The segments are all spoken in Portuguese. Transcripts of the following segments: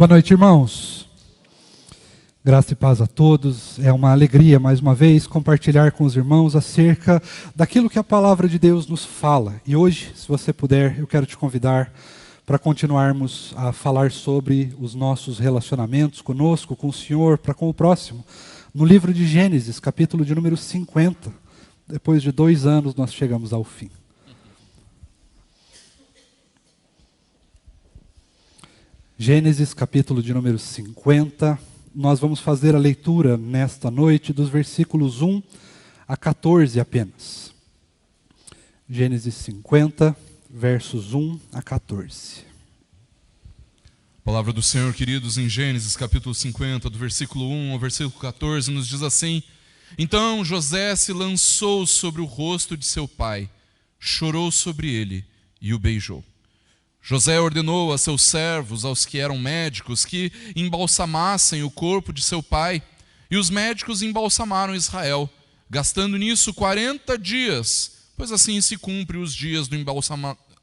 Boa noite, irmãos. Graça e paz a todos. É uma alegria, mais uma vez, compartilhar com os irmãos acerca daquilo que a palavra de Deus nos fala. E hoje, se você puder, eu quero te convidar para continuarmos a falar sobre os nossos relacionamentos conosco, com o Senhor, para com o próximo. No livro de Gênesis, capítulo de número 50. Depois de 2 anos, nós chegamos ao fim. Gênesis, capítulo de número 50, nós vamos fazer a leitura nesta noite dos versículos 1 a 14 apenas. Gênesis 50, versos 1 a 14. Palavra do Senhor, queridos, em Gênesis, capítulo 50, do versículo 1 ao versículo 14, nos diz assim: Então José se lançou sobre o rosto de seu pai, chorou sobre ele e o beijou. José ordenou a seus servos, aos que eram médicos, que embalsamassem o corpo de seu pai. E os médicos embalsamaram Israel, gastando nisso 40 dias, pois assim se cumpre os dias do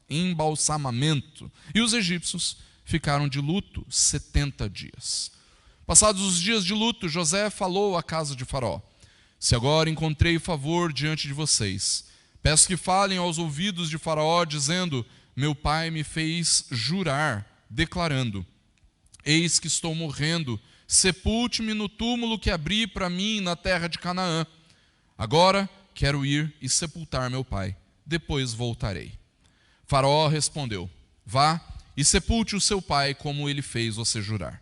embalsamamento. E os egípcios ficaram de luto 70 dias. Passados os dias de luto, José falou à casa de Faraó: Se agora encontrei favor diante de vocês, peço que falem aos ouvidos de Faraó, dizendo: Meu pai me fez jurar, declarando: Eis que estou morrendo, sepulte-me no túmulo que abri para mim na terra de Canaã. Agora quero ir e sepultar meu pai, depois voltarei. Faraó respondeu: Vá e sepulte o seu pai, como ele fez você jurar.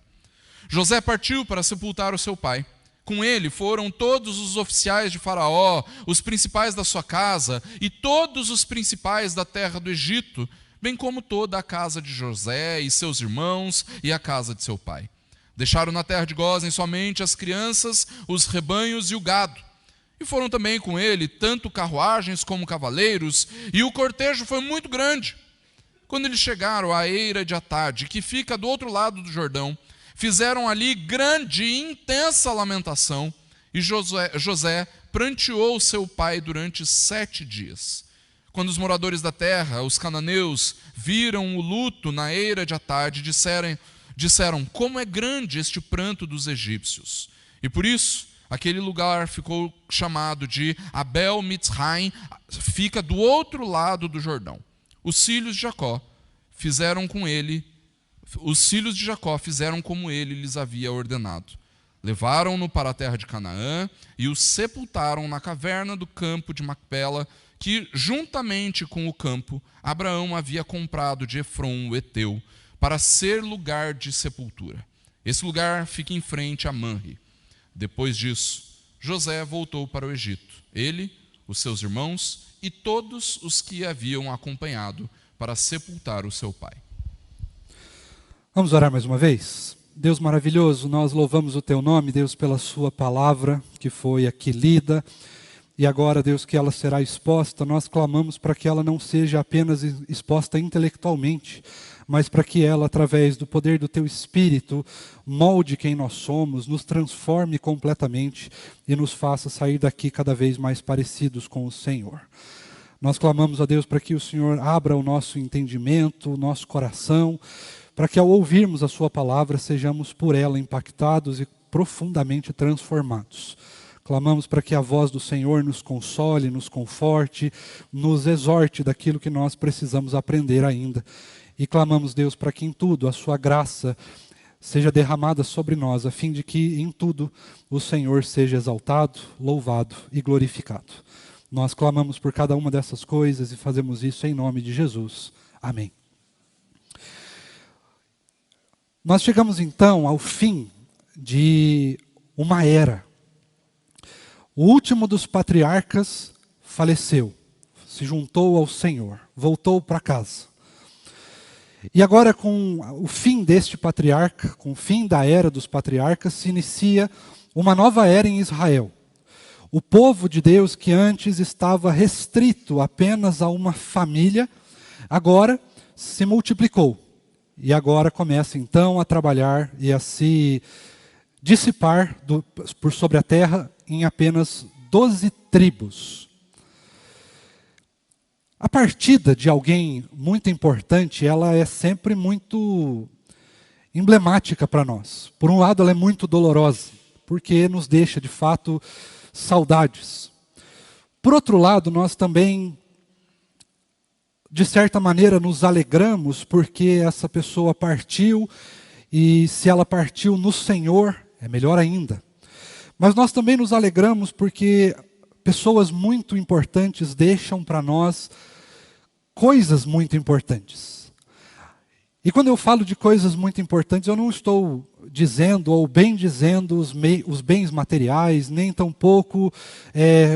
José partiu para sepultar o seu pai. Com ele foram todos os oficiais de Faraó, os principais da sua casa e todos os principais da terra do Egito, bem como toda a casa de José e seus irmãos e a casa de seu pai. Deixaram na terra de Gósen somente as crianças, os rebanhos e o gado. E foram também com ele tanto carruagens como cavaleiros, e o cortejo foi muito grande. Quando eles chegaram à eira de Atade, que fica do outro lado do Jordão, fizeram ali grande e intensa lamentação, e José pranteou seu pai durante 7 dias. Quando os moradores da terra, os cananeus, viram o luto na eira de Atade, disseram: Como é grande este pranto dos egípcios! E por isso, aquele lugar ficou chamado de Abel-Mitzraim, fica do outro lado do Jordão. Os filhos de Jacó fizeram como ele lhes havia ordenado. Levaram-no para a terra de Canaã e o sepultaram na caverna do campo de Macpela, que, juntamente com o campo, Abraão havia comprado de Efron, o heteu, para ser lugar de sepultura. Esse lugar fica em frente a Manre. Depois disso, José voltou para o Egito, ele, os seus irmãos e todos os que haviam acompanhado para sepultar o seu pai. Vamos orar mais uma vez? Deus maravilhoso, nós louvamos o Teu nome, Deus, pela Sua palavra que foi aqui lida. E agora, Deus, que ela será exposta, nós clamamos para que ela não seja apenas exposta intelectualmente, mas para que ela, através do poder do Teu Espírito, molde quem nós somos, nos transforme completamente e nos faça sair daqui cada vez mais parecidos com o Senhor. Nós clamamos a Deus para que o Senhor abra o nosso entendimento, o nosso coração, para que ao ouvirmos a Sua palavra sejamos por ela impactados e profundamente transformados. Clamamos para que a voz do Senhor nos console, nos conforte, nos exorte daquilo que nós precisamos aprender ainda. E clamamos, Deus, para que em tudo a Sua graça seja derramada sobre nós, a fim de que em tudo o Senhor seja exaltado, louvado e glorificado. Nós clamamos por cada uma dessas coisas e fazemos isso em nome de Jesus. Amém. Nós chegamos então ao fim de uma era. O último dos patriarcas faleceu, se juntou ao Senhor, voltou para casa. E agora, com o fim deste patriarca, com o fim da era dos patriarcas, se inicia uma nova era em Israel. O povo de Deus, que antes estava restrito apenas a uma família, agora se multiplicou. E agora começa então a trabalhar e a se dissipar por sobre a terra em apenas 12 tribos. A partida de alguém muito importante, ela é sempre muito emblemática para nós. Por um lado, ela é muito dolorosa, porque nos deixa, de fato, saudades. Por outro lado, nós também, de certa maneira, nos alegramos porque essa pessoa partiu, e se ela partiu no Senhor, é melhor ainda. Mas nós também nos alegramos porque pessoas muito importantes deixam para nós coisas muito importantes. E quando eu falo de coisas muito importantes, eu não estou dizendo ou bendizendo os bens materiais, nem tampouco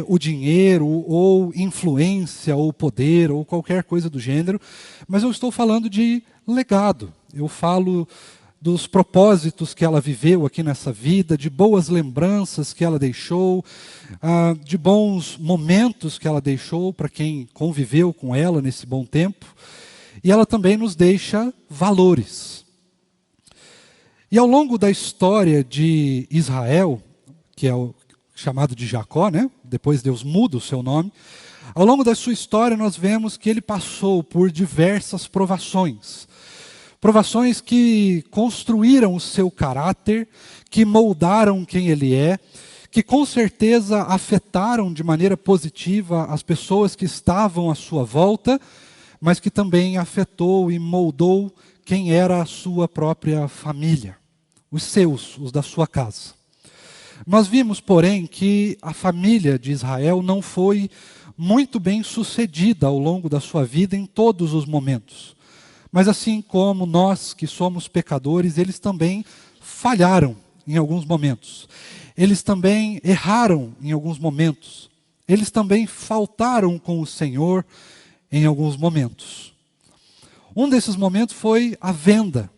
o dinheiro, ou influência, ou poder, ou qualquer coisa do gênero, mas eu estou falando de legado. Eu falo dos propósitos que ela viveu aqui nessa vida, de boas lembranças que ela deixou, de bons momentos que ela deixou para quem conviveu com ela nesse bom tempo. E ela também nos deixa valores. E ao longo da história de Israel, que é o chamado de Jacó, né? Depois Deus muda o seu nome, ao longo da sua história nós vemos que ele passou por diversas provações. Provações que construíram o seu caráter, que moldaram quem ele é, que com certeza afetaram de maneira positiva as pessoas que estavam à sua volta, mas que também afetou e moldou quem era a sua própria família, os seus, os da sua casa. Nós vimos, porém, que a família de Israel não foi muito bem sucedida ao longo da sua vida em todos os momentos. Mas assim como nós que somos pecadores, eles também falharam em alguns momentos. Eles também erraram em alguns momentos. Eles também faltaram com o Senhor em alguns momentos. Um desses momentos foi a venda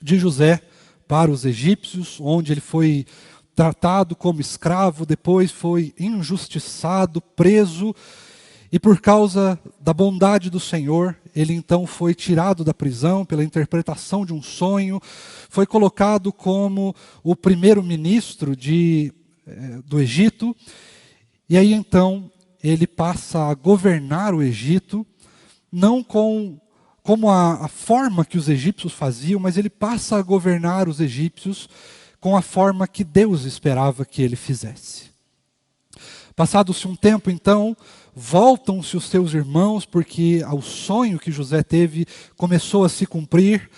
de José para os egípcios, onde ele foi tratado como escravo, depois foi injustiçado, preso, e por causa da bondade do Senhor, ele então foi tirado da prisão pela interpretação de um sonho, foi colocado como o primeiro-ministro do Egito, e aí então ele passa a governar o Egito, não como a forma que os egípcios faziam, mas ele passa a governar os egípcios com a forma que Deus esperava que ele fizesse. Passado-se um tempo, então, voltam-se os seus irmãos, porque o sonho que José teve começou a se cumprir,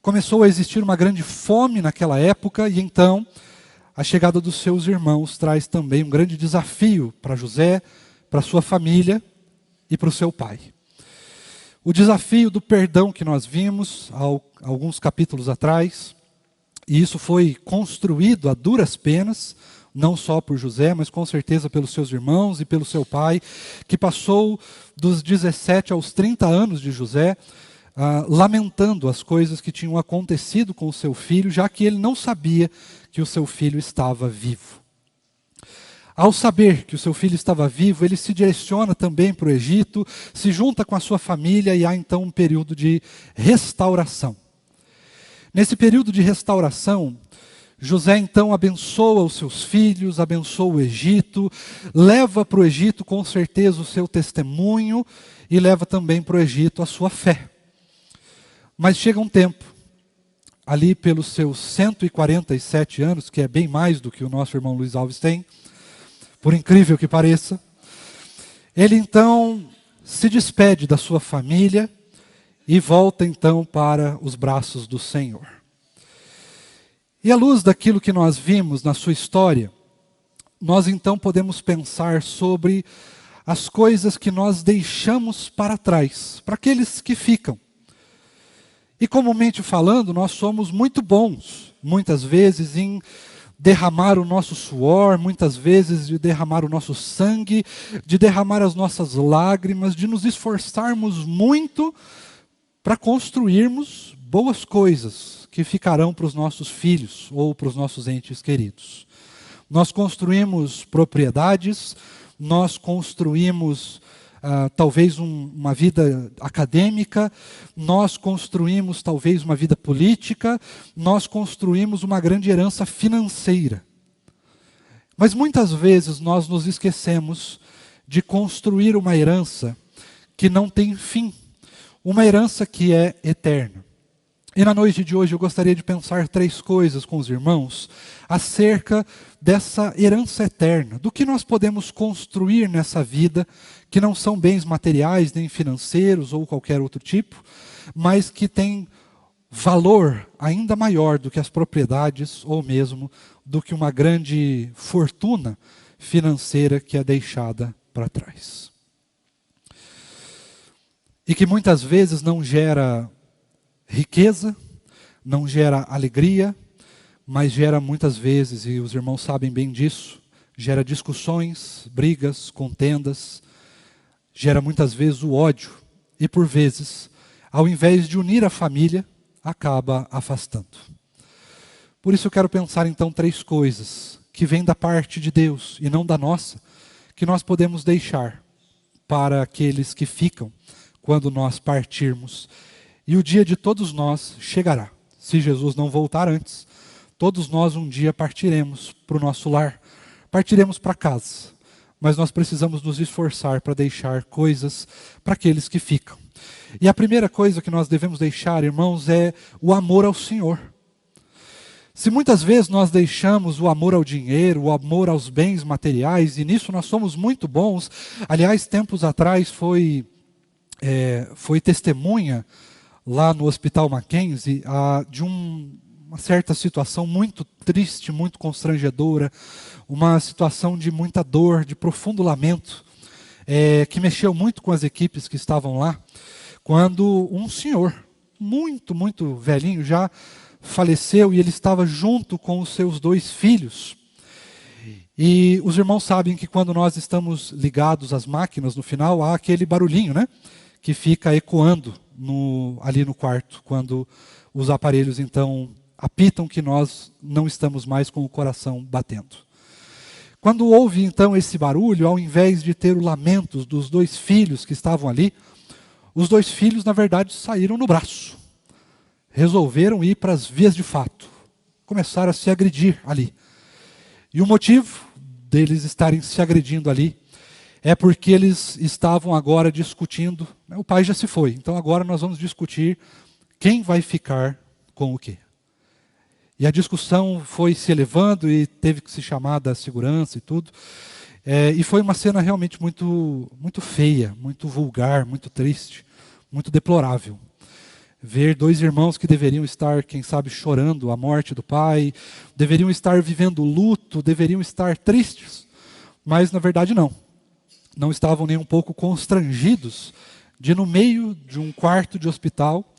começou a existir uma grande fome naquela época, e então a chegada dos seus irmãos traz também um grande desafio para José, para sua família e para o seu pai. O desafio do perdão que nós vimos alguns capítulos atrás, e isso foi construído a duras penas, não só por José, mas com certeza pelos seus irmãos e pelo seu pai, que passou dos 17 aos 30 anos de José, lamentando as coisas que tinham acontecido com o seu filho, já que ele não sabia que o seu filho estava vivo. Ao saber que o seu filho estava vivo, ele se direciona também para o Egito, se junta com a sua família e há então um período de restauração. Nesse período de restauração, José então abençoa os seus filhos, abençoa o Egito, leva para o Egito com certeza o seu testemunho e leva também para o Egito a sua fé. Mas chega um tempo, ali pelos seus 147 anos, que é bem mais do que o nosso irmão Luiz Alves tem, por incrível que pareça, ele então se despede da sua família e volta então para os braços do Senhor. E à luz daquilo que nós vimos na sua história, nós então podemos pensar sobre as coisas que nós deixamos para trás, para aqueles que ficam. E comumente falando, nós somos muito bons, muitas vezes, em derramar o nosso suor, muitas vezes de derramar o nosso sangue, de derramar as nossas lágrimas, de nos esforçarmos muito para construirmos boas coisas que ficarão para os nossos filhos ou para os nossos entes queridos. Nós construímos propriedades, nós construímos talvez uma vida acadêmica, nós construímos talvez uma vida política, nós construímos uma grande herança financeira. Mas muitas vezes nós nos esquecemos de construir uma herança que não tem fim, uma herança que é eterna. E na noite de hoje eu gostaria de pensar 3 coisas com os irmãos acerca dessa herança eterna, do que nós podemos construir nessa vida, que não são bens materiais, nem financeiros ou qualquer outro tipo, mas que tem valor ainda maior do que as propriedades ou mesmo do que uma grande fortuna financeira que é deixada para trás. E que muitas vezes não gera riqueza, não gera alegria, mas gera muitas vezes, e os irmãos sabem bem disso, gera discussões, brigas, contendas, gera muitas vezes o ódio, e por vezes, ao invés de unir a família, acaba afastando. Por isso eu quero pensar então 3 coisas que vêm da parte de Deus e não da nossa, que nós podemos deixar para aqueles que ficam quando nós partirmos. E o dia de todos nós chegará. Se Jesus não voltar antes, todos nós um dia partiremos para o nosso lar, partiremos para casa. Mas nós precisamos nos esforçar para deixar coisas para aqueles que ficam. E a primeira coisa que nós devemos deixar, irmãos, é o amor ao Senhor. Se muitas vezes nós deixamos o amor ao dinheiro, o amor aos bens materiais, e nisso nós somos muito bons. Aliás, tempos atrás foi testemunha lá no Hospital Mackenzie de uma certa situação muito triste, muito constrangedora, uma situação de muita dor, de profundo lamento, que mexeu muito com as equipes que estavam lá, quando um senhor, muito, muito velhinho, já faleceu e ele estava junto com os seus 2 filhos. E os irmãos sabem que quando nós estamos ligados às máquinas, no final, há aquele barulhinho, né? Que fica ecoando ali no quarto, quando os aparelhos então apitam que nós não estamos mais com o coração batendo. Quando houve então esse barulho, ao invés de ter o lamento dos 2 filhos que estavam ali, os 2 filhos na verdade saíram no braço. Resolveram ir para as vias de fato. Começaram a se agredir ali. E o motivo deles estarem se agredindo ali é porque eles estavam agora discutindo, né, o pai já se foi, então agora nós vamos discutir quem vai ficar com o quê. E a discussão foi se elevando e teve que se chamar da segurança e tudo. E foi uma cena realmente muito, muito feia, muito vulgar, muito triste, muito deplorável. Ver 2 irmãos que deveriam estar, quem sabe, chorando a morte do pai, deveriam estar vivendo luto, deveriam estar tristes, mas na verdade não. Não estavam nem um pouco constrangidos de, no meio de um quarto de hospital,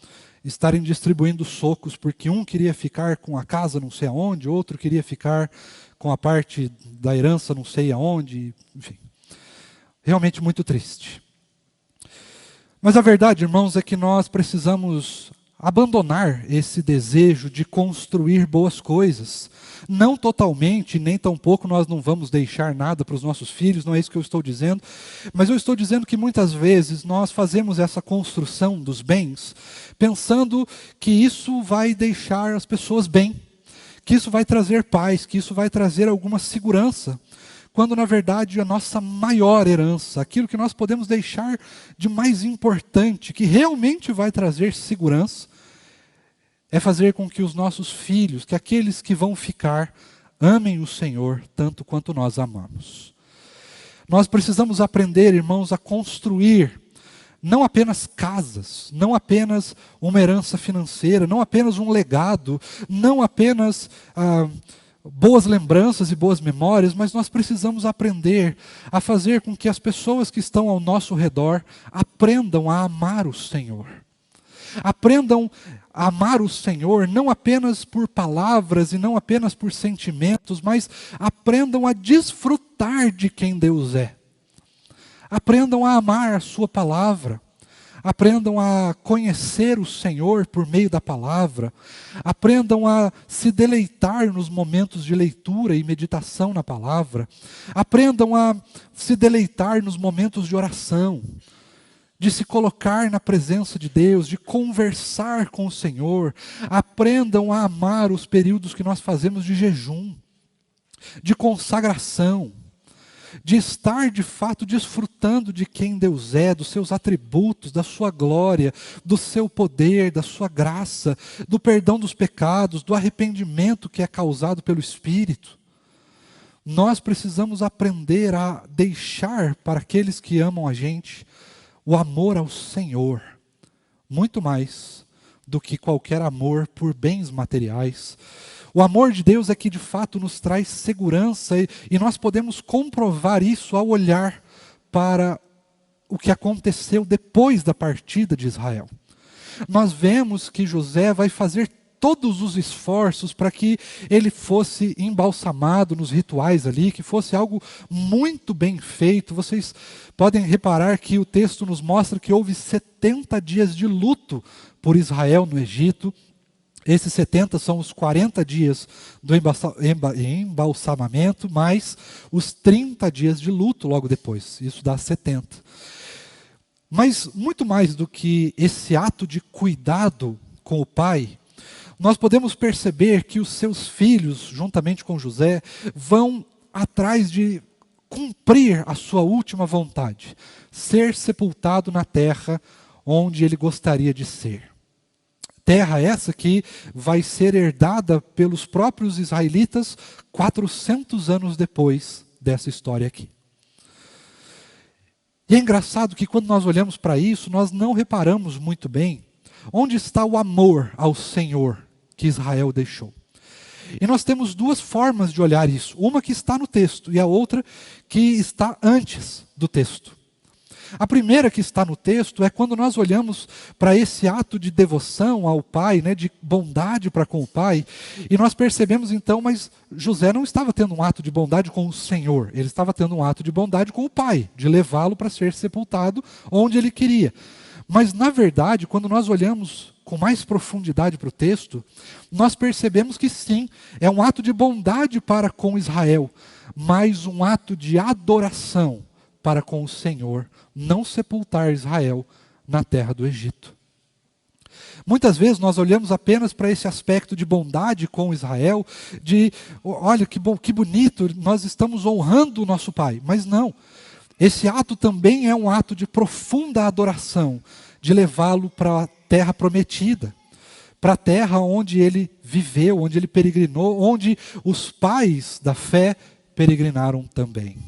estarem distribuindo socos, porque um queria ficar com a casa não sei aonde, outro queria ficar com a parte da herança não sei aonde, enfim. Realmente muito triste. Mas a verdade, irmãos, é que nós precisamos abandonar esse desejo de construir boas coisas. Não totalmente, nem tampouco nós não vamos deixar nada para os nossos filhos, não é isso que eu estou dizendo. Mas eu estou dizendo que muitas vezes nós fazemos essa construção dos bens pensando que isso vai deixar as pessoas bem, que isso vai trazer paz, que isso vai trazer alguma segurança. Quando na verdade a nossa maior herança, aquilo que nós podemos deixar de mais importante, que realmente vai trazer segurança, é fazer com que os nossos filhos, que aqueles que vão ficar, amem o Senhor tanto quanto nós amamos. Nós precisamos aprender, irmãos, a construir não apenas casas, não apenas uma herança financeira, não apenas um legado, não apenas boas lembranças e boas memórias, mas nós precisamos aprender a fazer com que as pessoas que estão ao nosso redor aprendam a amar o Senhor. Aprendam a amar o Senhor não apenas por palavras e não apenas por sentimentos, mas aprendam a desfrutar de quem Deus é. Aprendam a amar a sua palavra. Aprendam a conhecer o Senhor por meio da palavra. Aprendam a se deleitar nos momentos de leitura e meditação na palavra. Aprendam a se deleitar nos momentos de oração, de se colocar na presença de Deus, de conversar com o Senhor. Aprendam a amar os períodos que nós fazemos de jejum, de consagração. de estar de fato desfrutando de quem Deus é, dos seus atributos, da sua glória, do seu poder, da sua graça, do perdão dos pecados, do arrependimento que é causado pelo Espírito. Nós precisamos aprender a deixar para aqueles que amam a gente o amor ao Senhor, muito mais do que qualquer amor por bens materiais. O amor de Deus é que de fato nos traz segurança e nós podemos comprovar isso ao olhar para o que aconteceu depois da partida de Israel. Nós vemos que José vai fazer todos os esforços para que ele fosse embalsamado nos rituais ali, que fosse algo muito bem feito. Vocês podem reparar que o texto nos mostra que houve 70 dias de luto por Israel no Egito. Esses 70 são os 40 dias do embalsamamento, mais os 30 dias de luto logo depois. Isso dá 70. Mas muito mais do que esse ato de cuidado com o pai, nós podemos perceber que os seus filhos, juntamente com José, vão atrás de cumprir a sua última vontade, ser sepultado na terra onde ele gostaria de ser. Terra essa que vai ser herdada pelos próprios israelitas 400 anos depois dessa história aqui. E é engraçado que quando nós olhamos para isso, nós não reparamos muito bem onde está o amor ao Senhor que Israel deixou. E nós temos duas formas de olhar isso. Uma que está no texto e a outra que está antes do texto. A primeira que está no texto é quando nós olhamos para esse ato de devoção ao pai, né, de bondade para com o pai, e nós percebemos então, mas José não estava tendo um ato de bondade com o Senhor, ele estava tendo um ato de bondade com o pai, de levá-lo para ser sepultado onde ele queria. Mas na verdade, quando nós olhamos com mais profundidade para o texto, nós percebemos que sim, é um ato de bondade para com Israel, mas um ato de adoração para com o Senhor, não sepultar Israel na terra do Egito. Muitas vezes nós olhamos apenas para esse aspecto de bondade com Israel, de, olha que bom, que bonito, nós estamos honrando o nosso pai. Mas não, esse ato também é um ato de profunda adoração, de levá-lo para a terra prometida, para a terra onde ele viveu, onde ele peregrinou, onde os pais da fé peregrinaram também.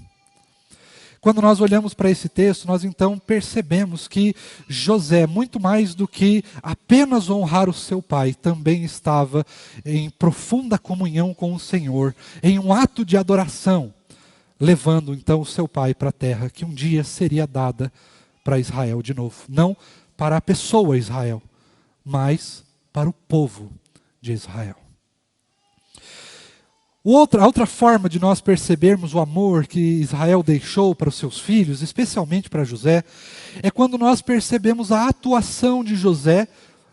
Quando nós olhamos para esse texto, nós então percebemos que José, muito mais do que apenas honrar o seu pai, também estava em profunda comunhão com o Senhor, em um ato de adoração, levando então o seu pai para a terra que um dia seria dada para Israel de novo. Não para a pessoa Israel, mas para o povo de Israel. A outra forma de nós percebermos o amor que Israel deixou para os seus filhos, especialmente para José, é quando nós percebemos a atuação de José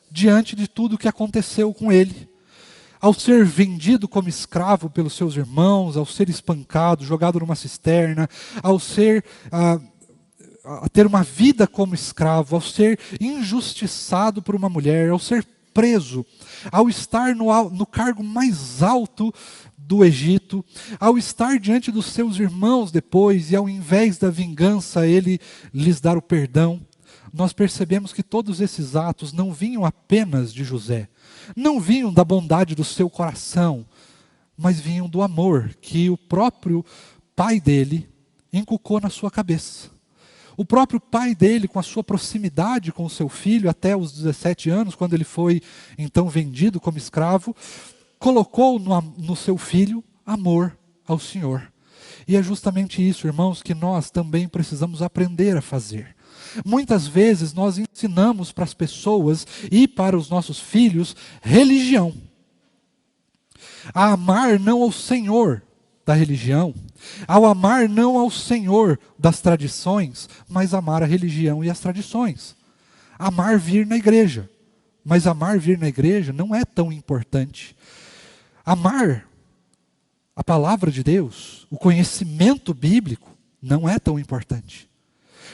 diante de tudo o que aconteceu com ele. Ao ser vendido como escravo pelos seus irmãos, ao ser espancado, jogado numa cisterna, ao ser a ter uma vida como escravo, ao ser injustiçado por uma mulher, ao ser preso, ao estar no cargo mais alto do Egito, ao estar diante dos seus irmãos depois, e ao invés da vingança, ele lhes dar o perdão, nós percebemos que todos esses atos não vinham apenas de José, não vinham da bondade do seu coração, mas vinham do amor que o próprio pai dele inculcou na sua cabeça. O próprio pai dele, com a sua proximidade com o seu filho, até os 17 anos, quando ele foi então vendido como escravo, colocou no seu filho amor ao Senhor. E é justamente isso, irmãos, que nós também precisamos aprender a fazer. Muitas vezes nós ensinamos para as pessoas e para os nossos filhos religião. A amar não ao Senhor da religião, ao amar não ao Senhor das tradições, mas amar a religião e as tradições. Amar vir na igreja, mas amar vir na igreja não é tão importante. Amar a palavra de Deus, o conhecimento bíblico, não é tão importante.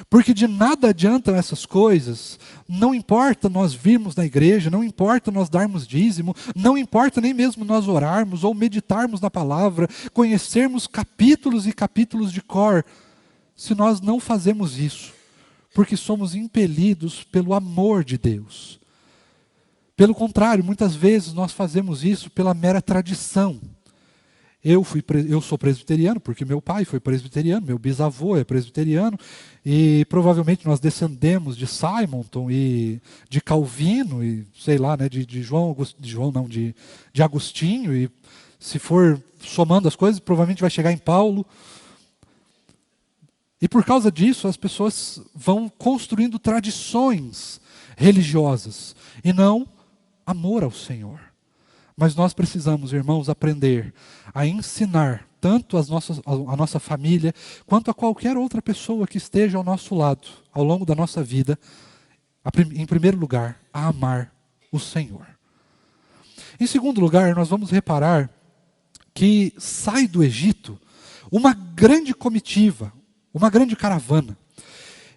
Porque de nada adiantam essas coisas, não importa nós virmos na igreja, não importa nós darmos dízimo, não importa nem mesmo nós orarmos ou meditarmos na palavra, conhecermos capítulos e capítulos de cor, se nós não fazemos isso, porque somos impelidos pelo amor de Deus. Pelo contrário, muitas vezes nós fazemos isso pela mera tradição. Eu sou presbiteriano porque meu pai foi presbiteriano, meu bisavô é presbiteriano, e provavelmente nós descendemos de Simonton e de Calvino, e sei lá, né, de Agostinho, e se for somando as coisas, provavelmente vai chegar em Paulo. E por causa disso, as pessoas vão construindo tradições religiosas, e não amor ao Senhor. Mas nós precisamos, irmãos, aprender a ensinar tanto a nossa família, quanto a qualquer outra pessoa que esteja ao nosso lado, ao longo da nossa vida, em primeiro lugar, a amar o Senhor. Em segundo lugar, nós vamos reparar que sai do Egito uma grande comitiva, uma grande caravana.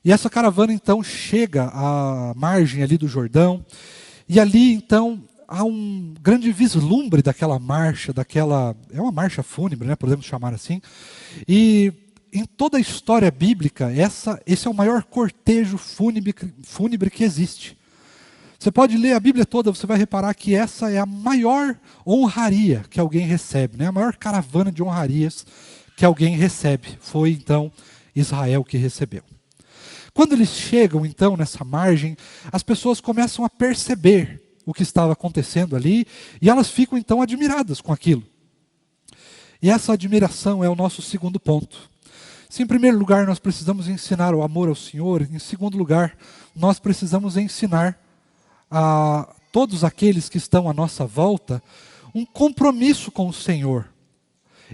E essa caravana, então, chega à margem ali do Jordão, e ali, então, há um grande vislumbre daquela marcha, é uma marcha fúnebre, né, podemos chamar assim. E em toda a história bíblica, esse é o maior cortejo fúnebre que existe. Você pode ler a Bíblia toda, você vai reparar que essa é a maior honraria que alguém recebe, né? A maior caravana de honrarias que alguém recebe. Foi então Israel que recebeu. Quando eles chegam então nessa margem, as pessoas começam a perceber o que estava acontecendo ali, e elas ficam então admiradas com aquilo. E essa admiração é o nosso segundo ponto. Se em primeiro lugar nós precisamos ensinar o amor ao Senhor, em segundo lugar nós precisamos ensinar a todos aqueles que estão à nossa volta um compromisso com o Senhor.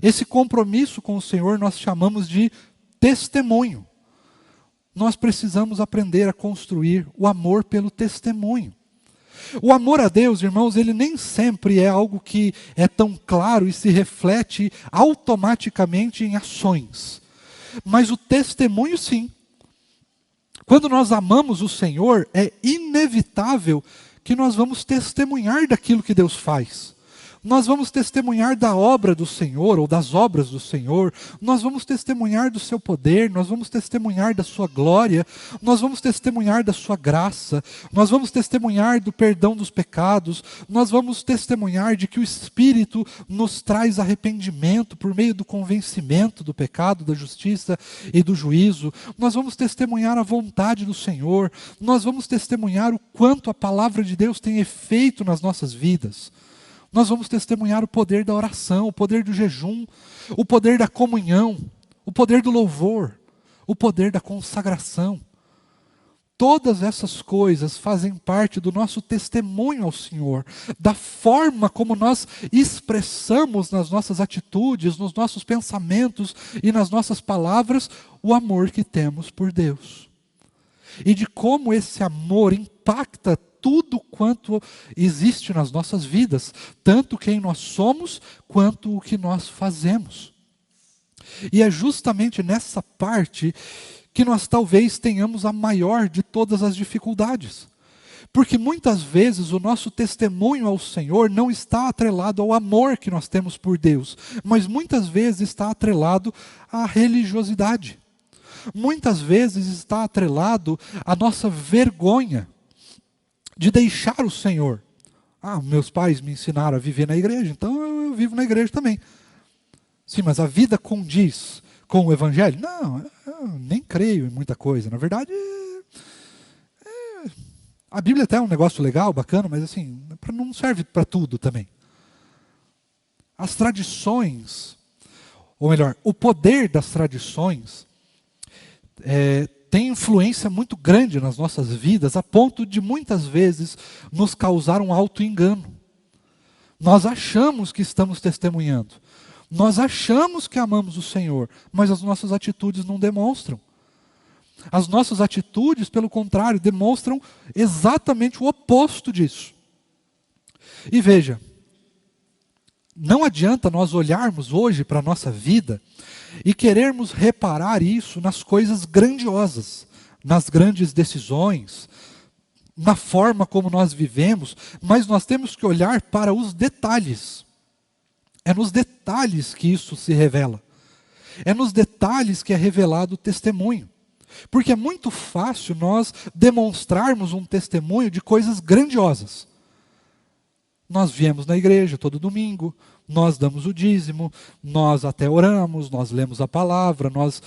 Esse compromisso com o Senhor nós chamamos de testemunho. Nós precisamos aprender a construir o amor pelo testemunho. O amor a Deus, irmãos, ele nem sempre é algo que é tão claro e se reflete automaticamente em ações. Mas o testemunho, sim. Quando nós amamos o Senhor, é inevitável que nós vamos testemunhar daquilo que Deus faz. Nós vamos testemunhar da obra do Senhor, ou das obras do Senhor. Nós vamos testemunhar do seu poder, nós vamos testemunhar da sua glória, nós vamos testemunhar da sua graça, nós vamos testemunhar do perdão dos pecados, nós vamos testemunhar de que o Espírito nos traz arrependimento por meio do convencimento do pecado, da justiça e do juízo. Nós vamos testemunhar a vontade do Senhor, nós vamos testemunhar o quanto a palavra de Deus tem efeito nas nossas vidas. Nós vamos testemunhar o poder da oração, o poder do jejum, o poder da comunhão, o poder do louvor, o poder da consagração. Todas essas coisas fazem parte do nosso testemunho ao Senhor, da forma como nós expressamos nas nossas atitudes, nos nossos pensamentos e nas nossas palavras o amor que temos por Deus. E de como esse amor impacta tudo quanto existe nas nossas vidas, tanto quem nós somos, quanto o que nós fazemos. E é justamente nessa parte que nós talvez tenhamos a maior de todas as dificuldades. Porque muitas vezes o nosso testemunho ao Senhor não está atrelado ao amor que nós temos por Deus, mas muitas vezes está atrelado à religiosidade. Muitas vezes está atrelado à nossa vergonha de deixar o Senhor. Meus pais me ensinaram a viver na igreja, então eu vivo na igreja também. Sim, mas a vida condiz com o Evangelho? Não, eu nem creio em muita coisa. Na verdade, a Bíblia até é um negócio legal, bacana, mas assim, não serve para tudo também. As tradições, ou melhor, o poder das tradições tem influência muito grande nas nossas vidas, a ponto de muitas vezes nos causar um auto-engano. Nós achamos que estamos testemunhando, nós achamos que amamos o Senhor, mas as nossas atitudes não demonstram. As nossas atitudes, pelo contrário, demonstram exatamente o oposto disso. E veja, não adianta nós olharmos hoje para a nossa vida e querermos reparar isso nas coisas grandiosas, nas grandes decisões, na forma como nós vivemos, mas nós temos que olhar para os detalhes. É nos detalhes que isso se revela. É nos detalhes que é revelado o testemunho. Porque é muito fácil nós demonstrarmos um testemunho de coisas grandiosas. Nós viemos na igreja todo domingo, nós damos o dízimo, nós até oramos, nós lemos a palavra, nós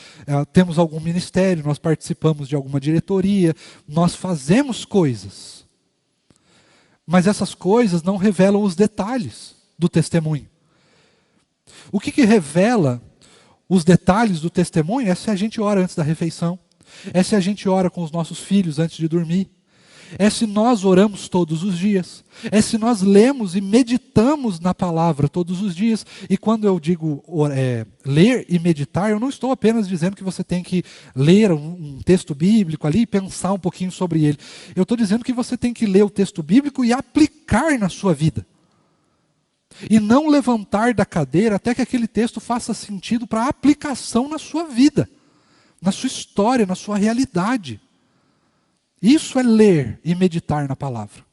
temos algum ministério, nós participamos de alguma diretoria, nós fazemos coisas. Mas essas coisas não revelam os detalhes do testemunho. O que revela os detalhes do testemunho é se a gente ora antes da refeição, é se a gente ora com os nossos filhos antes de dormir, é se nós oramos todos os dias, é se nós lemos e meditamos na palavra todos os dias. E quando eu digo ler e meditar, eu não estou apenas dizendo que você tem que ler um texto bíblico ali e pensar um pouquinho sobre ele. Eu estou dizendo que você tem que ler o texto bíblico e aplicar na sua vida. E não levantar da cadeira até que aquele texto faça sentido para aplicação na sua vida, na sua história, na sua realidade. Isso é ler e meditar na palavra.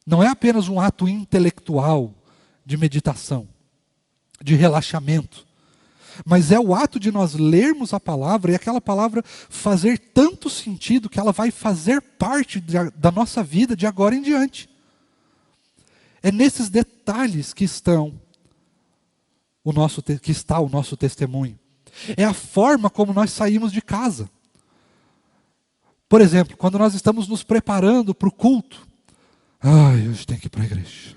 Não é apenas um ato intelectual de meditação, de relaxamento, mas é o ato de nós lermos a palavra e aquela palavra fazer tanto sentido que ela vai fazer parte da nossa vida de agora em diante. É nesses detalhes que está o nosso testemunho. É a forma como nós saímos de casa. Por exemplo, quando nós estamos nos preparando para o culto. Hoje tem que ir para a igreja.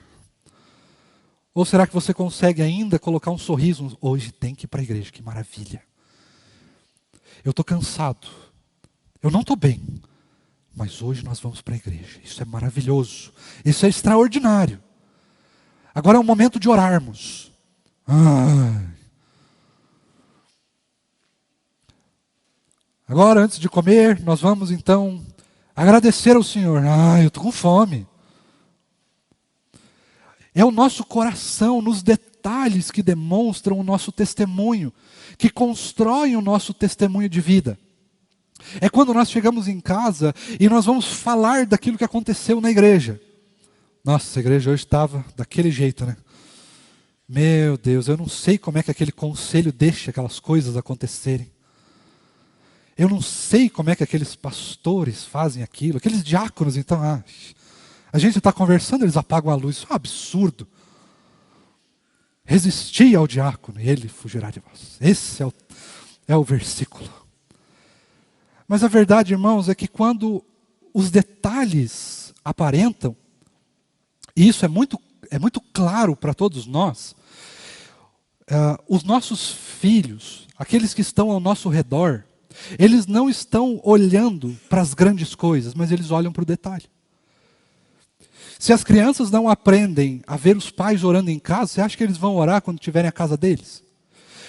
Ou será que você consegue ainda colocar um sorriso? Hoje tem que ir para a igreja, que maravilha. Eu estou cansado. Eu não estou bem. Mas hoje nós vamos para a igreja. Isso é maravilhoso. Isso é extraordinário. Agora é o momento de orarmos. Agora, antes de comer, nós vamos então agradecer ao Senhor. Eu estou com fome. É o nosso coração, nos detalhes que demonstram o nosso testemunho, que constroem o nosso testemunho de vida. É quando nós chegamos em casa e nós vamos falar daquilo que aconteceu na igreja. Nossa, a igreja hoje estava daquele jeito, né? Meu Deus, eu não sei como é que aquele conselho deixa aquelas coisas acontecerem. Eu não sei como é que aqueles pastores fazem aquilo. Aqueles diáconos, então, a gente está conversando, eles apagam a luz. Isso é um absurdo. Resisti ao diácono e ele fugirá de vós. Esse é o versículo. Mas a verdade, irmãos, é que quando os detalhes aparentam, e isso é muito claro para todos nós, os nossos filhos, aqueles que estão ao nosso redor, eles não estão olhando para as grandes coisas, mas eles olham para o detalhe. Se as crianças não aprendem a ver os pais orando em casa, você acha que eles vão orar quando tiverem a casa deles?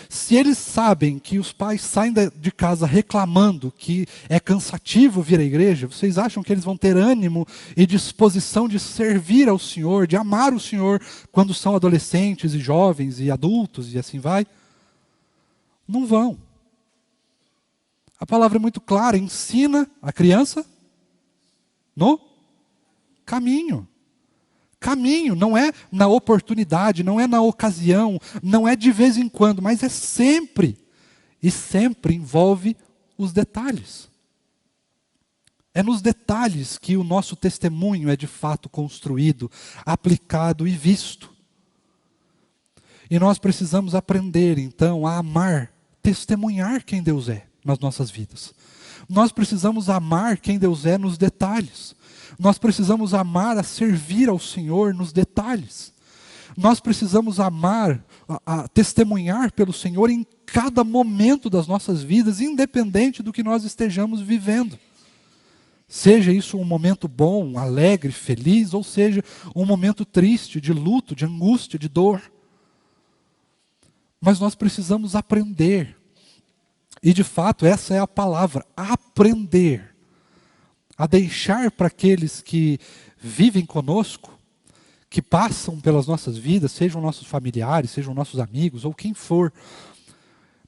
Se eles sabem que os pais saem de casa reclamando que é cansativo vir à igreja, vocês acham que eles vão ter ânimo e disposição de servir ao Senhor, de amar o Senhor quando são adolescentes e jovens e adultos e assim vai? Não vão. A palavra é muito clara, ensina a criança no caminho. Caminho, não é na oportunidade, não é na ocasião, não é de vez em quando, mas é sempre. E sempre envolve os detalhes. É nos detalhes que o nosso testemunho é de fato construído, aplicado e visto. E nós precisamos aprender, então, a amar, testemunhar quem Deus é nas nossas vidas. Nós precisamos amar quem Deus é nos detalhes. Nós precisamos amar a servir ao Senhor nos detalhes. Nós precisamos amar, a testemunhar pelo Senhor em cada momento das nossas vidas, independente do que nós estejamos vivendo. Seja isso um momento bom, alegre, feliz, ou seja um momento triste, de luto, de angústia, de dor. Mas nós precisamos aprender. E de fato essa é a palavra, aprender. A deixar para aqueles que vivem conosco, que passam pelas nossas vidas, sejam nossos familiares, sejam nossos amigos, ou quem for,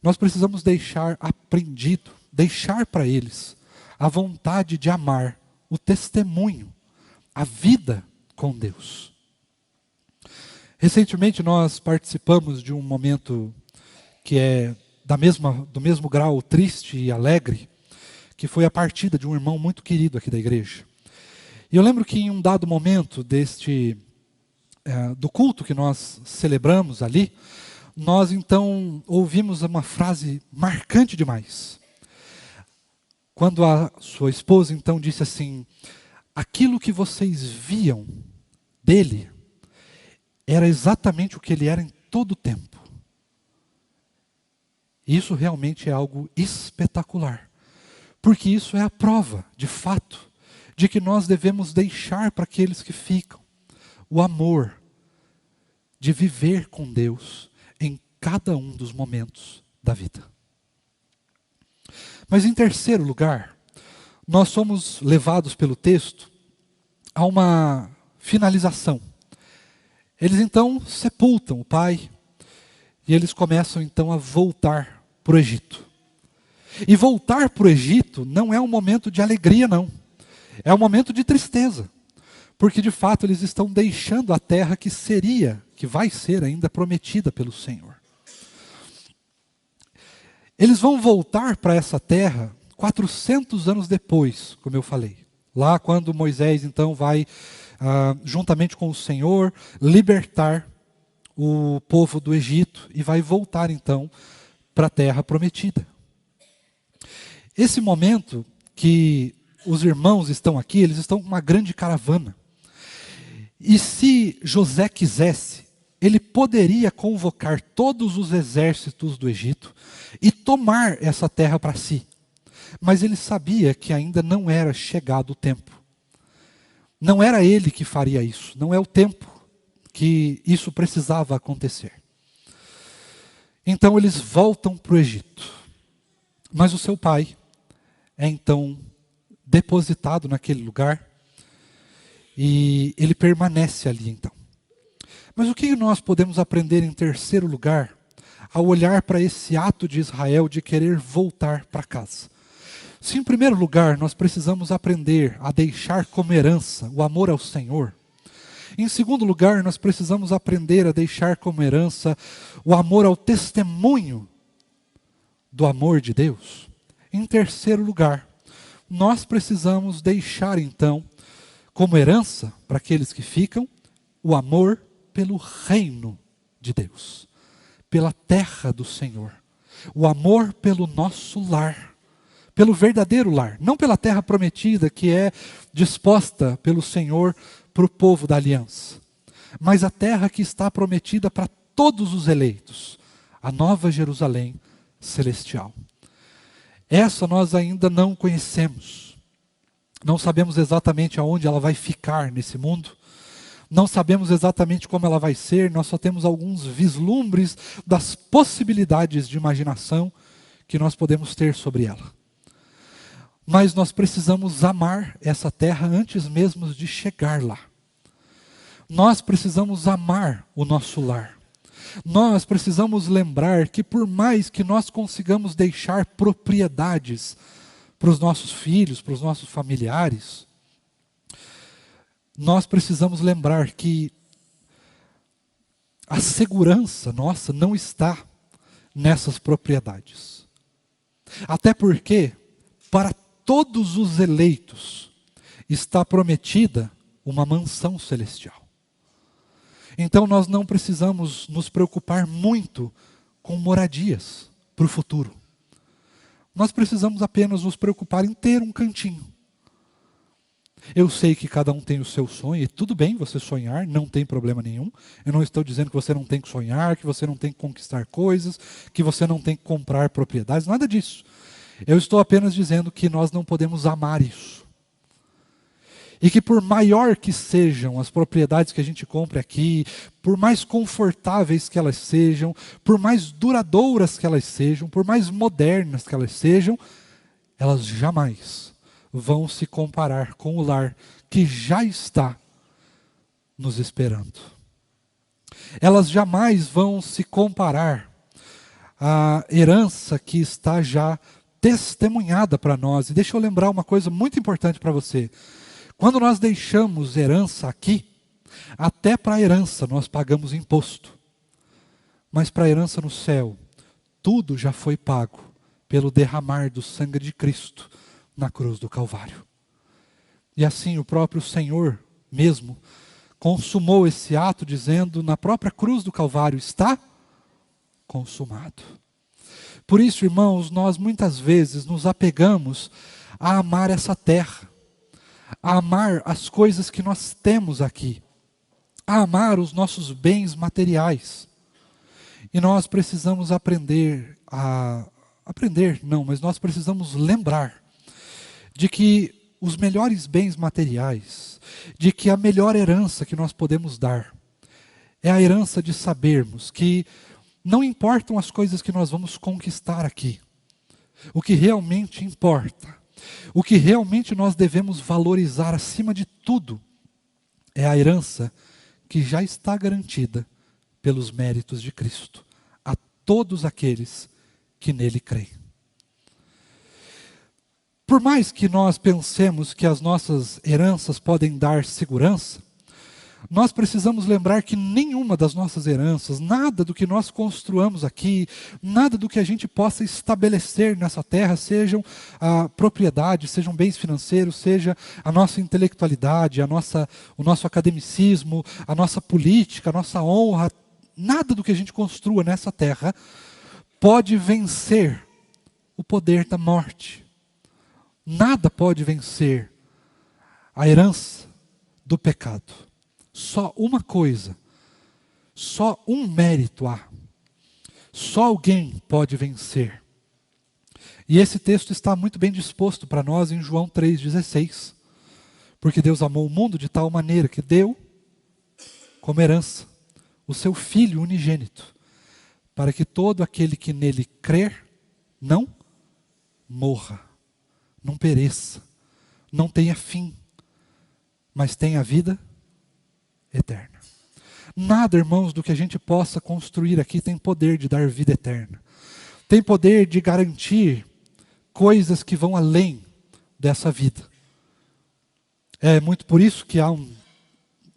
nós precisamos deixar aprendido, deixar para eles a vontade de amar, o testemunho, a vida com Deus. Recentemente nós participamos de um momento que é do mesmo grau triste e alegre, que foi a partida de um irmão muito querido aqui da igreja. E eu lembro que em um dado momento do culto que nós celebramos ali, nós então ouvimos uma frase marcante demais. Quando a sua esposa então disse assim: aquilo que vocês viam dele era exatamente o que ele era em todo o tempo. Isso realmente é algo espetacular, porque isso é a prova, de fato, de que nós devemos deixar para aqueles que ficam o amor de viver com Deus em cada um dos momentos da vida. Mas em terceiro lugar, nós somos levados pelo texto a uma finalização. Eles então sepultam o pai e eles começam então a voltar para o Egito. E voltar para o Egito não é um momento de alegria, não. É um momento de tristeza. Porque de fato eles estão deixando a terra que vai ser ainda prometida pelo Senhor. Eles vão voltar para essa terra 400 anos depois, como eu falei. Lá quando Moisés então vai, juntamente com o Senhor, libertar o povo do Egito e vai voltar então para a terra prometida. Esse momento que os irmãos estão aqui, eles estão com uma grande caravana. E se José quisesse, ele poderia convocar todos os exércitos do Egito e tomar essa terra para si. Mas ele sabia que ainda não era chegado o tempo. Não era ele que faria isso, não é o tempo que isso precisava acontecer. Então eles voltam para o Egito. Mas o seu pai é então depositado naquele lugar e ele permanece ali então. Mas o que nós podemos aprender em terceiro lugar ao olhar para esse ato de Israel de querer voltar para casa? Se em primeiro lugar nós precisamos aprender a deixar como herança o amor ao Senhor, em segundo lugar nós precisamos aprender a deixar como herança o amor ao testemunho do amor de Deus. Em terceiro lugar, nós precisamos deixar então como herança para aqueles que ficam o amor pelo reino de Deus, pela terra do Senhor, o amor pelo nosso lar, pelo verdadeiro lar, não pela terra prometida que é disposta pelo Senhor para o povo da aliança, mas a terra que está prometida para todos os eleitos, a nova Jerusalém celestial. Essa nós ainda não conhecemos, não sabemos exatamente aonde ela vai ficar nesse mundo, não sabemos exatamente como ela vai ser, nós só temos alguns vislumbres das possibilidades de imaginação que nós podemos ter sobre ela. Mas nós precisamos amar essa terra antes mesmo de chegar lá. Nós precisamos amar o nosso lar. Nós precisamos lembrar que por mais que nós consigamos deixar propriedades para os nossos filhos, para os nossos familiares, nós precisamos lembrar que a segurança nossa não está nessas propriedades. Até porque, para todos os eleitos, está prometida uma mansão celestial. Então nós não precisamos nos preocupar muito com moradias para o futuro. Nós precisamos apenas nos preocupar em ter um cantinho. Eu sei que cada um tem o seu sonho, e tudo bem você sonhar, não tem problema nenhum. Eu não estou dizendo que você não tem que sonhar, que você não tem que conquistar coisas, que você não tem que comprar propriedades, nada disso. Eu estou apenas dizendo que nós não podemos amar isso. E que por maior que sejam as propriedades que a gente compre aqui, por mais confortáveis que elas sejam, por mais duradouras que elas sejam, por mais modernas que elas sejam, elas jamais vão se comparar com o lar que já está nos esperando. Elas jamais vão se comparar à herança que está já testemunhada para nós. E deixa eu lembrar uma coisa muito importante para você. Quando nós deixamos herança aqui, até para a herança nós pagamos imposto. Mas para a herança no céu, tudo já foi pago pelo derramar do sangue de Cristo na cruz do Calvário. E assim o próprio Senhor mesmo consumou esse ato dizendo na própria cruz do Calvário, está consumado. Por isso, irmãos, nós muitas vezes nos apegamos a amar essa terra, a amar as coisas que nós temos aqui, a amar os nossos bens materiais. E nós precisamos mas nós precisamos lembrar de que os melhores bens materiais, de que a melhor herança que nós podemos dar, é a herança de sabermos que não importam as coisas que nós vamos conquistar aqui. O que realmente importa, o que realmente nós devemos valorizar acima de tudo, é a herança que já está garantida pelos méritos de Cristo, a todos aqueles que nele creem. Por mais que nós pensemos que as nossas heranças podem dar segurança, nós precisamos lembrar que nenhuma das nossas heranças, nada do que nós construamos aqui, nada do que a gente possa estabelecer nessa terra, sejam a propriedade, sejam bens financeiros, seja a nossa intelectualidade, o nosso academicismo, a nossa política, a nossa honra, nada do que a gente construa nessa terra pode vencer o poder da morte. Nada pode vencer a herança do pecado. Só uma coisa, só um mérito há. Só alguém pode vencer. E esse texto está muito bem disposto para nós em João 3,16. Porque Deus amou o mundo de tal maneira que deu como herança o seu Filho unigênito, para que todo aquele que nele crer não morra, não pereça, não tenha fim, mas tenha vida eterna. Nada, irmãos, do que a gente possa construir aqui tem poder de dar vida eterna. Tem poder de garantir coisas que vão além dessa vida. É muito por isso que há um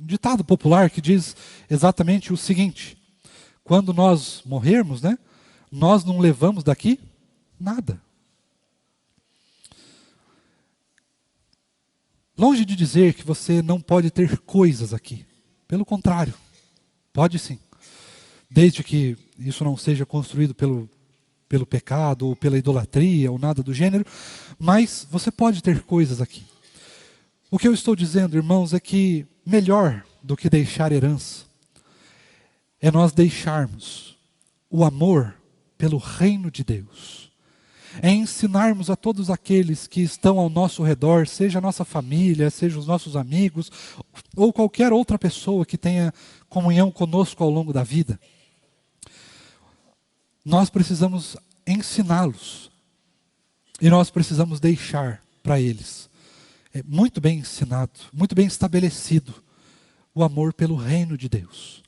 ditado popular que diz exatamente o seguinte: quando nós morrermos, nós não levamos daqui nada. Longe de dizer que você não pode ter coisas aqui. Pelo contrário, pode sim. Desde que isso não seja construído pelo pecado, ou pela idolatria, ou nada do gênero. Mas você pode ter coisas aqui. O que eu estou dizendo, irmãos, é que melhor do que deixar herança é nós deixarmos o amor pelo reino de Deus. É ensinarmos a todos aqueles que estão ao nosso redor, seja a nossa família, seja os nossos amigos, ou qualquer outra pessoa que tenha comunhão conosco ao longo da vida. Nós precisamos ensiná-los. E nós precisamos deixar para eles, muito bem ensinado, muito bem estabelecido, o amor pelo reino de Deus.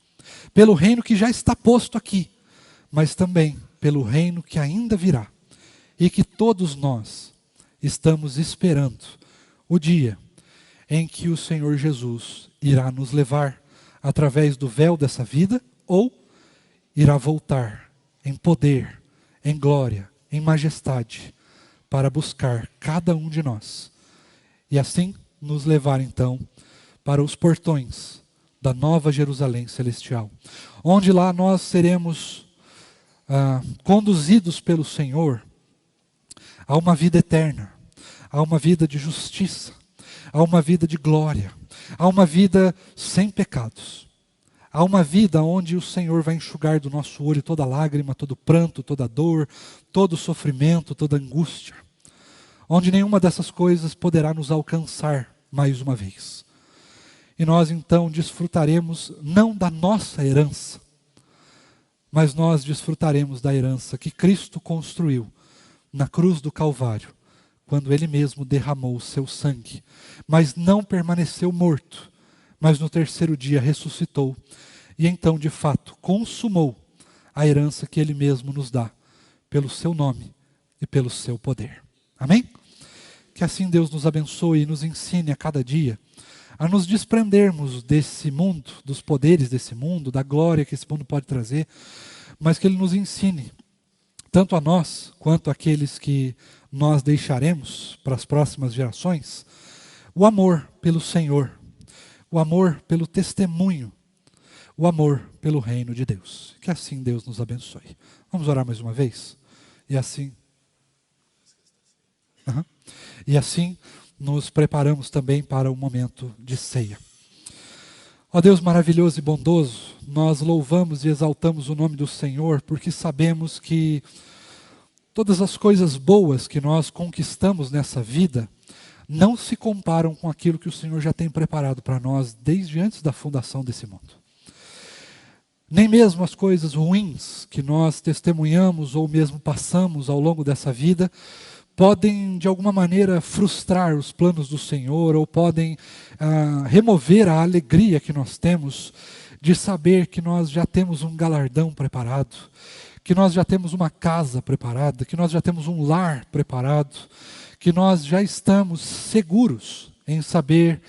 Pelo reino que já está posto aqui, mas também pelo reino que ainda virá. E que todos nós estamos esperando o dia em que o Senhor Jesus irá nos levar através do véu dessa vida, ou irá voltar em poder, em glória, em majestade, para buscar cada um de nós. E assim nos levar então para os portões da nova Jerusalém celestial, onde lá nós seremos conduzidos pelo Senhor a uma vida eterna, a uma vida de justiça, a uma vida de glória, a uma vida sem pecados, a uma vida onde o Senhor vai enxugar do nosso olho toda lágrima, todo pranto, toda dor, todo sofrimento, toda angústia, onde nenhuma dessas coisas poderá nos alcançar mais uma vez. E nós então desfrutaremos não da nossa herança, mas nós desfrutaremos da herança que Cristo construiu na cruz do Calvário, quando Ele mesmo derramou o seu sangue, mas não permaneceu morto, mas no terceiro dia ressuscitou, e então de fato consumou a herança que Ele mesmo nos dá, pelo seu nome e pelo seu poder. Amém? Que assim Deus nos abençoe e nos ensine a cada dia a nos desprendermos desse mundo, dos poderes desse mundo, da glória que esse mundo pode trazer, mas que Ele nos ensine, tanto a nós quanto àqueles que nós deixaremos para as próximas gerações, o amor pelo Senhor, o amor pelo testemunho, o amor pelo reino de Deus. Que assim Deus nos abençoe. Vamos orar mais uma vez? E assim... E assim nos preparamos também para o momento de ceia. Ó Deus maravilhoso e bondoso, nós louvamos e exaltamos o nome do Senhor, porque sabemos que todas as coisas boas que nós conquistamos nessa vida não se comparam com aquilo que o Senhor já tem preparado para nós desde antes da fundação desse mundo. Nem mesmo as coisas ruins que nós testemunhamos ou mesmo passamos ao longo dessa vida podem, de alguma maneira, frustrar os planos do Senhor ou podem remover a alegria que nós temos de saber que nós já temos um galardão preparado, que nós já temos uma casa preparada, que nós já temos um lar preparado, que nós já estamos seguros em saber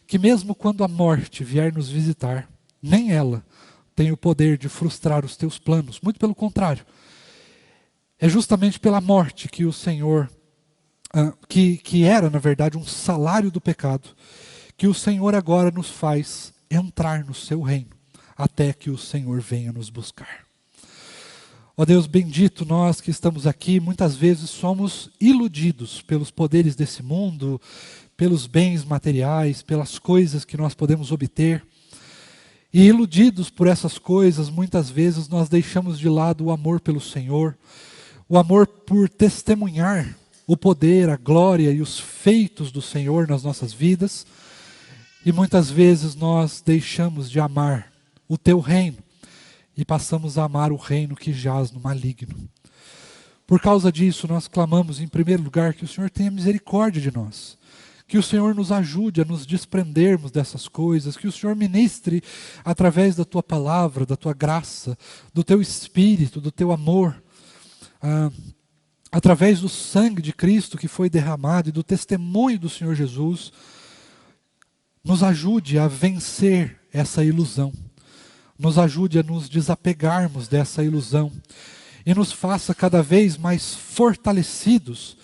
que mesmo quando a morte vier nos visitar, nem ela tem o poder de frustrar os teus planos. Muito pelo contrário. É justamente pela morte que o Senhor, que era na verdade um salário do pecado, que o Senhor agora nos faz entrar no seu reino, até que o Senhor venha nos buscar. Ó Deus bendito, nós que estamos aqui, muitas vezes somos iludidos pelos poderes desse mundo, pelos bens materiais, pelas coisas que nós podemos obter. E iludidos por essas coisas, muitas vezes nós deixamos de lado o amor pelo Senhor, o amor por testemunhar o poder, a glória e os feitos do Senhor nas nossas vidas. E muitas vezes nós deixamos de amar o teu reino e passamos a amar o reino que jaz no maligno. Por causa disso, nós clamamos em primeiro lugar que o Senhor tenha misericórdia de nós, que o Senhor nos ajude a nos desprendermos dessas coisas, que o Senhor ministre através da tua palavra, da tua graça, do teu espírito, do teu amor, através do sangue de Cristo que foi derramado e do testemunho do Senhor Jesus, nos ajude a vencer essa ilusão, nos ajude a nos desapegarmos dessa ilusão e nos faça cada vez mais fortalecidos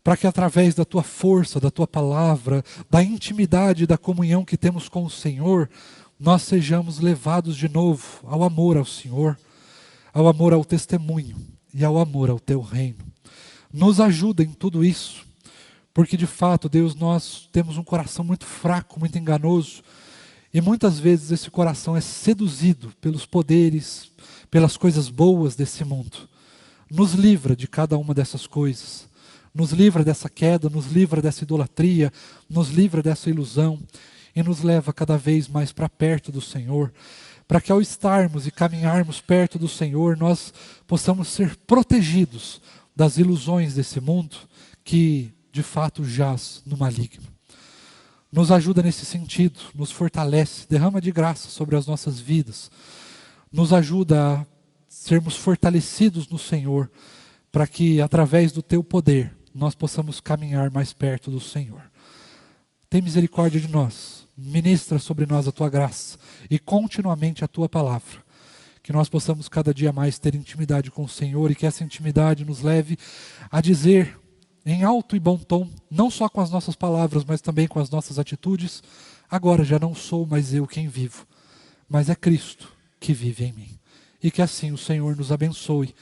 para que através da tua força, da tua palavra, da intimidade e da comunhão que temos com o Senhor, nós sejamos levados de novo ao amor ao Senhor, ao amor ao testemunho e ao amor ao teu reino. Nos ajuda em tudo isso, porque de fato, Deus, nós temos um coração muito fraco, muito enganoso, e muitas vezes esse coração é seduzido pelos poderes, pelas coisas boas desse mundo. Nos livra de cada uma dessas coisas. Nos livra dessa queda, nos livra dessa idolatria, nos livra dessa ilusão e nos leva cada vez mais para perto do Senhor, para que ao estarmos e caminharmos perto do Senhor, nós possamos ser protegidos das ilusões desse mundo que de fato jaz no maligno. Nos ajuda nesse sentido, nos fortalece, derrama de graça sobre as nossas vidas, nos ajuda a sermos fortalecidos no Senhor, para que através do teu poder nós possamos caminhar mais perto do Senhor. Tem misericórdia de nós, ministra sobre nós a tua graça e continuamente a tua palavra, que nós possamos cada dia mais ter intimidade com o Senhor e que essa intimidade nos leve a dizer em alto e bom tom, não só com as nossas palavras, mas também com as nossas atitudes: agora já não sou mais eu quem vivo, mas é Cristo que vive em mim. E que assim o Senhor nos abençoe